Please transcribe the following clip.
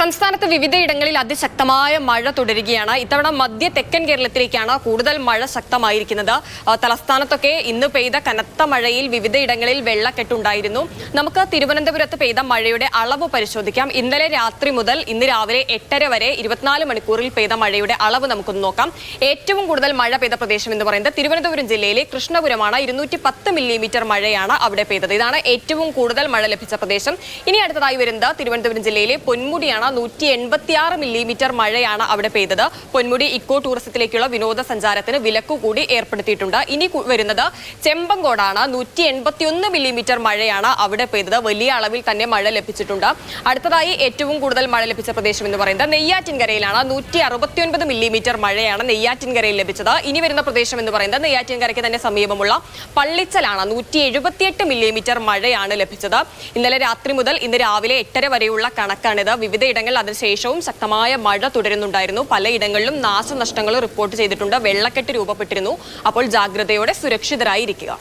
സംസ്ഥാനത്ത് വിവിധയിടങ്ങളിൽ അതിശക്തമായ മഴ തുടരുകയാണ്. ഇത്തവണ മധ്യ തെക്കൻ കേരളത്തിലേക്കാണ് കൂടുതൽ മഴ ശക്തമായിരിക്കുന്നത്. തലസ്ഥാനത്തൊക്കെ ഇന്ന് പെയ്ത കനത്ത മഴയിൽ വിവിധയിടങ്ങളിൽ വെള്ളക്കെട്ടുണ്ടായിരുന്നു. നമുക്ക് തിരുവനന്തപുരത്ത് പെയ്ത മഴയുടെ അളവ് പരിശോധിക്കാം. ഇന്നലെ രാത്രി മുതൽ ഇന്ന് രാവിലെ 8:30 വരെ 24 മണിക്കൂറിൽ പെയ്ത മഴയുടെ അളവ് നമുക്കൊന്ന് നോക്കാം. ഏറ്റവും കൂടുതൽ മഴ പെയ്ത പ്രദേശം എന്ന് പറയുന്നത് തിരുവനന്തപുരം ജില്ലയിലെ കൃഷ്ണപുരമാണ്. 210 മില്ലിമീറ്റർ മഴയാണ് അവിടെ പെയ്തത്. ഇതാണ് ഏറ്റവും കൂടുതൽ മഴ ലഭിച്ച പ്രദേശം. ഇനി അടുത്തതായി വരുന്നത് തിരുവനന്തപുരം ജില്ലയിലെ പൊന്മുടിയാണ്. 186 മില്ലിമീറ്റർ മഴയാണ് അവിടെ പെയ്തത്. പൊന്മുടി ഇക്കോ ടൂറിസത്തിലേക്കുള്ള വിനോദസഞ്ചാരത്തിന് വിലക്ക് കൂടി ഏർപ്പെടുത്തിയിട്ടുണ്ട്. ഇനി വരുന്നത് ചെമ്പങ്കോടാണ്. 181 മില്ലിമീറ്റർ മഴയാണ് അവിടെ പെയ്തത്. വലിയ അളവിൽ തന്നെ മഴ ലഭിച്ചിട്ടുണ്ട്. അടുത്തതായി ഏറ്റവും കൂടുതൽ മഴ ലഭിച്ച പ്രദേശം എന്ന് പറയുന്നത് നെയ്യാറ്റിൻകരയിലാണ്. 169 മില്ലിമീറ്റർ മഴയാണ് നെയ്യാറ്റിൻകരയിൽ ലഭിച്ചത്. ഇനി വരുന്ന പ്രദേശം എന്ന് പറയുന്നത് നെയ്യാറ്റിൻകരയ്ക്ക് തന്നെ സമീപമുള്ള പള്ളിച്ചലാണ്. 178 മില്ലിമീറ്റർ മഴയാണ് ലഭിച്ചത്. ഇന്നലെ രാത്രി മുതൽ ഇന്ന് രാവിലെ 8:30 വരെയുള്ള കണക്കാണിത്. വിവിധയിടങ്ങളിൽ അതിനുശേഷവും ശക്തമായ മഴ തുടരുന്നുണ്ടായിരുന്നു. പലയിടങ്ങളിലും നാശനഷ്ടങ്ങൾ റിപ്പോർട്ട് ചെയ്തിട്ടുണ്ട്. വെള്ളക്കെട്ട് രൂപപ്പെട്ടിരുന്നു. അപ്പോൾ ജാഗ്രതയോടെ സുരക്ഷിതരായിരിക്കുക.